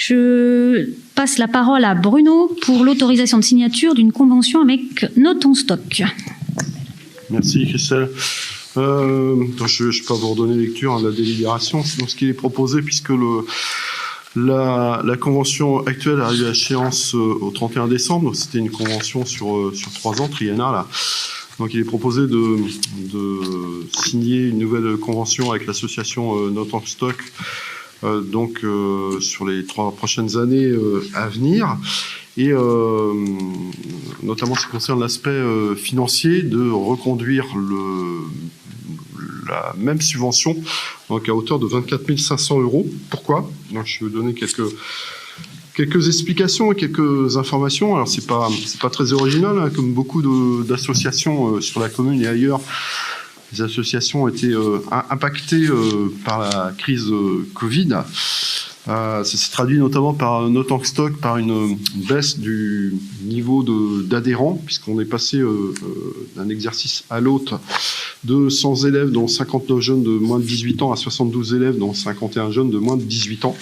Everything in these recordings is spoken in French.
Je passe la parole à Bruno pour l'autorisation de signature d'une convention avec Note en Stock. Merci Christelle. Je ne vais pas vous redonner lecture de la délibération. Donc, ce qui est proposé, puisque la convention actuelle arrive à échéance au 31 décembre, c'était une convention sur 3 ans, triennale. Donc il est proposé de signer une nouvelle convention avec l'association Note en Stock sur les 3 prochaines années à venir. Et notamment, ce qui concerne l'aspect financier, de reconduire la même subvention, donc à hauteur de 24 500 €. Pourquoi? Donc, je vais vous donner quelques explications et quelques informations. Alors, c'est pas très original, hein, comme beaucoup d'associations sur la commune et ailleurs. Les associations ont été impactées par la crise Covid. Ça s'est traduit notamment par Note en Stock, par une baisse du niveau d'adhérents, puisqu'on est passé d'un exercice à l'autre de 100 élèves, dont 59 jeunes de moins de 18 ans, à 72 élèves, dont 51 jeunes de moins de 18 ans.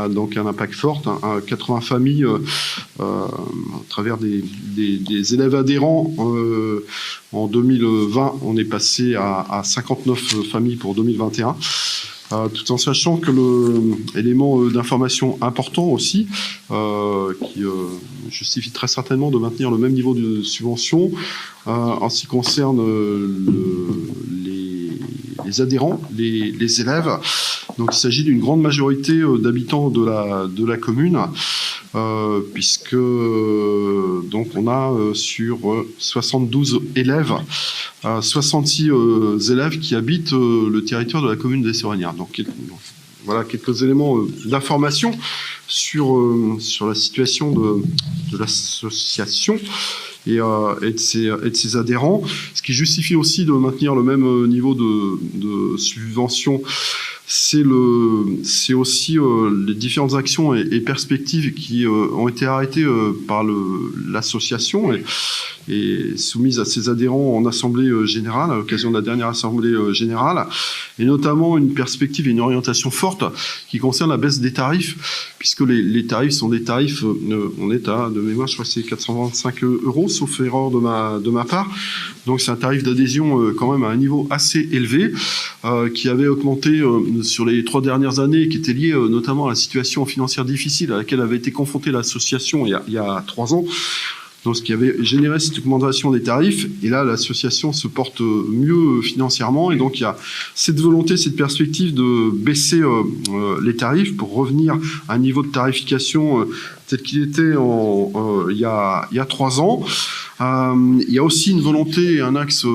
Donc un impact fort, 80 familles à travers des élèves adhérents. En 2020, on est passé à 59 familles pour 2021. Tout en sachant que l'élément d'information important aussi, qui justifie très certainement de maintenir le même niveau de subvention, en ce qui concerne les adhérents, les élèves. Donc il s'agit d'une grande majorité d'habitants de la commune, puisque donc on a sur 72 élèves, 66 élèves qui habitent le territoire de la commune d'Essey-Regnard. Donc voilà quelques éléments d'information sur la situation de l'association et de ses adhérents, ce qui justifie aussi de maintenir le même niveau de subvention. C'est aussi les différentes actions et perspectives qui ont été arrêtées par l'association et soumises à ses adhérents en assemblée générale, à l'occasion de la dernière assemblée générale, et notamment une perspective et une orientation forte qui concerne la baisse des tarifs, puisque les tarifs sont des tarifs, on est à, de mémoire, je crois que c'est 425 €, sauf erreur de ma part. Donc c'est un tarif d'adhésion quand même à un niveau assez élevé, qui avait augmenté sur les 3 dernières années, et qui était lié notamment à la situation financière difficile à laquelle avait été confrontée l'association il y a 3 ans. Donc, ce qui avait généré cette augmentation des tarifs. Et là, l'association se porte mieux financièrement. Et donc, il y a cette volonté, cette perspective de baisser les tarifs pour revenir à un niveau de tarification tel qu'il était il y a 3 ans. Il y a aussi une volonté et un axe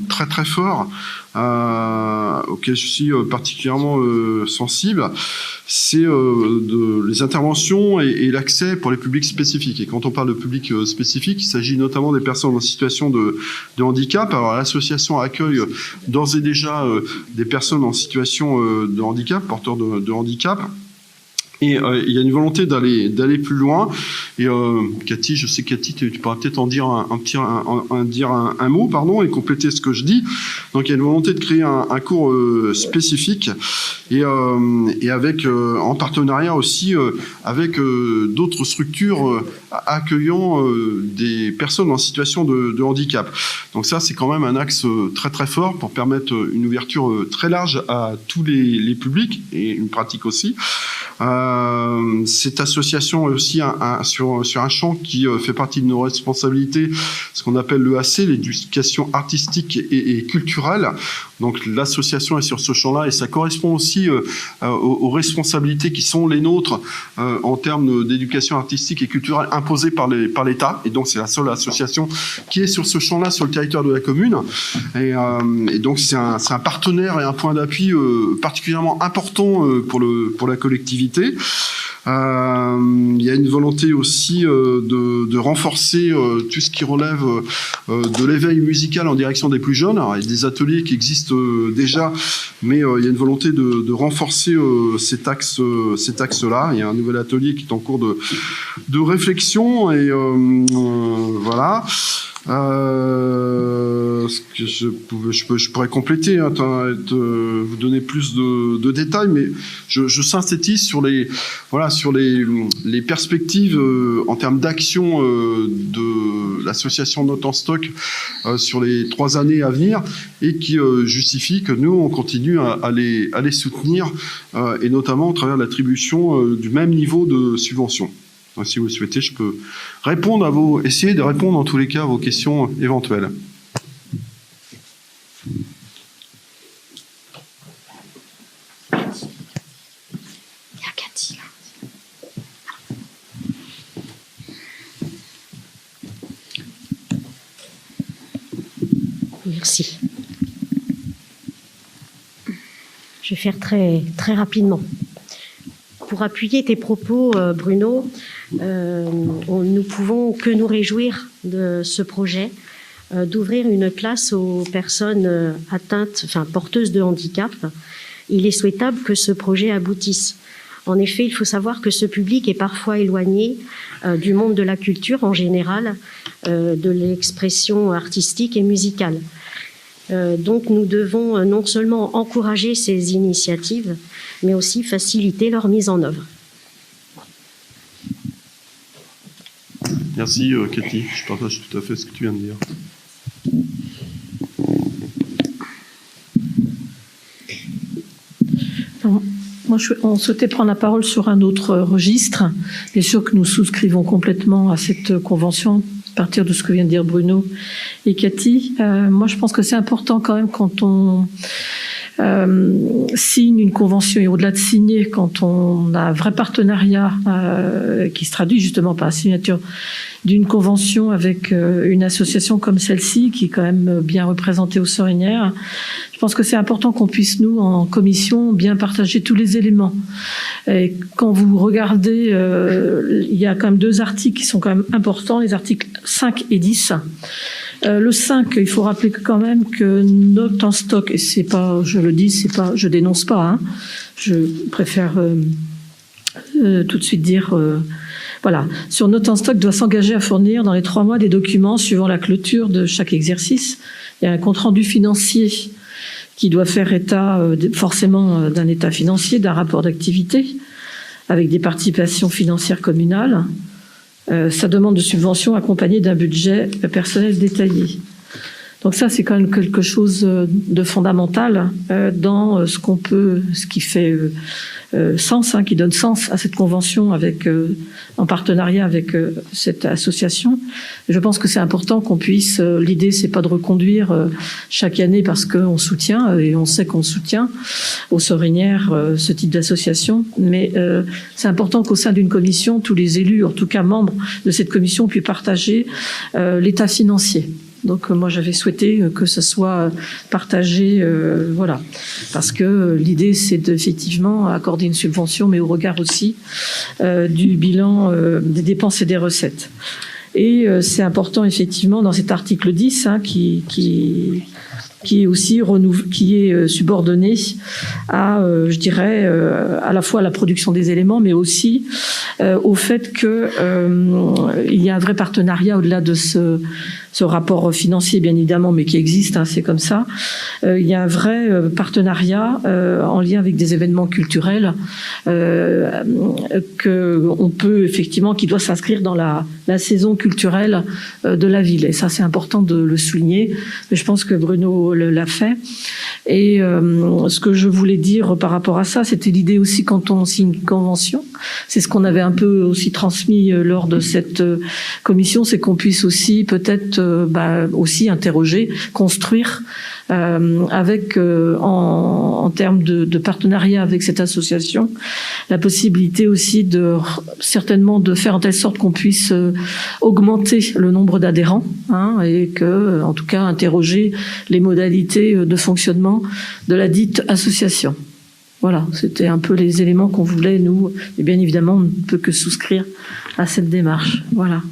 très très fort auquel je suis particulièrement sensible, c'est les interventions et l'accès pour les publics spécifiques. Et quand on parle de public spécifique, il s'agit notamment des personnes en situation de handicap. Alors l'association accueille d'ores et déjà des personnes en situation de handicap, porteurs de handicap. Et il y a une volonté d'aller plus loin. Et Cathy, je sais Cathy, tu pourras peut-être en dire un mot, pardon, et compléter ce que je dis. Donc il y a une volonté de créer un cours spécifique et avec en partenariat aussi avec d'autres structures accueillant des personnes en situation de handicap. Donc ça, c'est quand même un axe très très fort pour permettre une ouverture très large à tous les publics et une pratique aussi. Cette association est aussi sur un champ qui fait partie de nos responsabilités, ce qu'on appelle l'EAC, l'éducation artistique et culturelle. Donc l'association est sur ce champ-là et ça correspond aussi aux responsabilités qui sont les nôtres en termes d'éducation artistique et culturelle imposées par l'État. Et donc c'est la seule association qui est sur ce champ-là sur le territoire de la commune. Et donc c'est un partenaire et un point d'appui particulièrement important pour la collectivité. Il y a une volonté aussi de renforcer tout ce qui relève de l'éveil musical en direction des plus jeunes. Alors, il y a des ateliers qui existent déjà, mais il y a une volonté de renforcer cet axe-là. Il y a un nouvel atelier qui est en cours de réflexion et voilà. Ce que je pourrais compléter, vous donner plus de détails, mais je synthétise sur les perspectives en termes d'action de l'association Notes en Stock sur les 3 années à venir, et qui justifie que nous on continue à les soutenir, et notamment au travers de l'attribution du même niveau de subvention. Si vous le souhaitez, je peux essayer de répondre en tous les cas à vos questions éventuelles. Merci. Je vais faire très, très rapidement. Pour appuyer tes propos, Bruno, nous pouvons que nous réjouir de ce projet, d'ouvrir une classe aux personnes porteuses de handicap. Il est souhaitable que ce projet aboutisse. En effet, il faut savoir que ce public est parfois éloigné du monde de la culture en général, de l'expression artistique et musicale. Donc nous devons non seulement encourager ces initiatives, mais aussi faciliter leur mise en œuvre. Merci Cathy, je partage tout à fait ce que tu viens de dire. On souhaitait prendre la parole sur un autre registre. Bien sûr que nous souscrivons complètement à cette convention, à partir de ce que vient de dire Bruno et Cathy. Moi, je pense que c'est important quand même quand on signe une convention, et au-delà de signer, quand on a un vrai partenariat qui se traduit justement par la signature d'une convention avec une association comme celle-ci, qui est quand même bien représentée aux Sorinières. Je pense que c'est important qu'on puisse, nous, en commission, bien partager tous les éléments. Et quand vous regardez, il y a quand même 2 articles qui sont quand même importants, les articles 5 et 10. Le 5, il faut rappeler quand même que Notes en Stock, et c'est pas, je le dis, c'est pas, je dénonce pas, hein, je préfère tout de suite dire, voilà, sur Notes en Stock doit s'engager à fournir dans les 3 mois des documents suivant la clôture de chaque exercice. Il y a un compte-rendu financier qui doit faire état forcément d'un état financier, d'un rapport d'activité, avec des participations financières communales. Sa demande de subvention accompagnée d'un budget personnel détaillé. Donc ça, c'est quand même quelque chose de fondamental dans ce qui fait sens, qui donne sens à cette convention en partenariat avec cette association. Et je pense que c'est important qu'on puisse. L'idée, c'est pas de reconduire chaque année parce qu'on soutient et on sait qu'on soutient aux Sorinières ce type d'association, mais c'est important qu'au sein d'une commission, tous les élus, en tout cas membres de cette commission, puissent partager l'état financier. Donc moi j'avais souhaité que ça soit partagé, voilà, parce que l'idée c'est effectivement accorder une subvention, mais au regard aussi du bilan des dépenses et des recettes. Et c'est important effectivement dans cet article 10 qui est aussi subordonné à, je dirais, à la fois à la production des éléments, mais aussi au fait que il y a un vrai partenariat au-delà de ce rapport financier, bien évidemment, mais qui existe, c'est comme ça. Il y a un vrai partenariat en lien avec des événements culturels qui doit s'inscrire dans la saison culturelle de la ville. Et ça, c'est important de le souligner. Mais je pense que Bruno l'a fait. Et ce que je voulais dire par rapport à ça, c'était l'idée aussi quand on signe une convention. C'est ce qu'on avait un peu aussi transmis lors de cette commission, c'est qu'on puisse aussi peut-être aussi interroger, construire avec en termes de partenariat avec cette association, la possibilité aussi certainement de faire en telle sorte qu'on puisse augmenter le nombre d'adhérents, et que, en tout cas, interroger les modalités de fonctionnement de la dite association. Voilà, c'était un peu les éléments qu'on voulait, nous, et bien évidemment, on ne peut que souscrire à cette démarche. Voilà.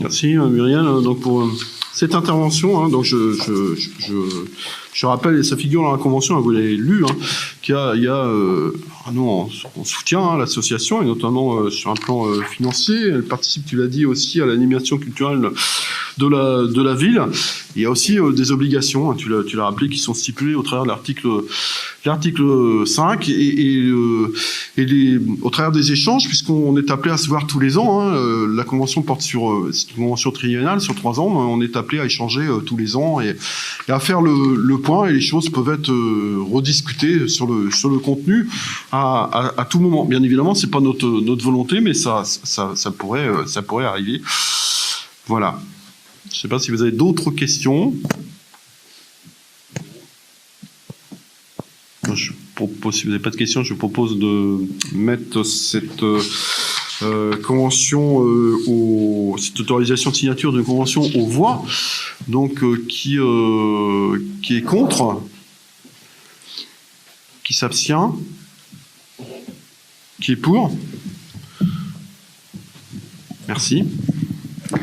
Merci Muriel donc pour cette intervention. Donc je Je rappelle, et ça figure dans la convention, vous l'avez lu, hein, nous, on soutient l'association, et notamment sur un plan financier. Elle participe, tu l'as dit, aussi à l'animation culturelle de la ville. Il y a aussi des obligations, hein, tu l'as rappelé, qui sont stipulées au travers de l'article 5 et au travers des échanges, puisqu'on est appelé à se voir tous les ans. Hein, la convention porte c'est une convention triennale sur 3 ans. On est appelé à échanger tous les ans et à faire le point, et les choses peuvent être rediscutées sur le contenu à tout moment. Bien évidemment, c'est pas notre volonté, mais ça pourrait arriver. Voilà. Je ne sais pas si vous avez d'autres questions. Si vous n'avez pas de questions, je propose de mettre cette convention, cette autorisation de signature d'une convention aux voix. Donc, qui est contre, qui s'abstient, qui est pour. Merci.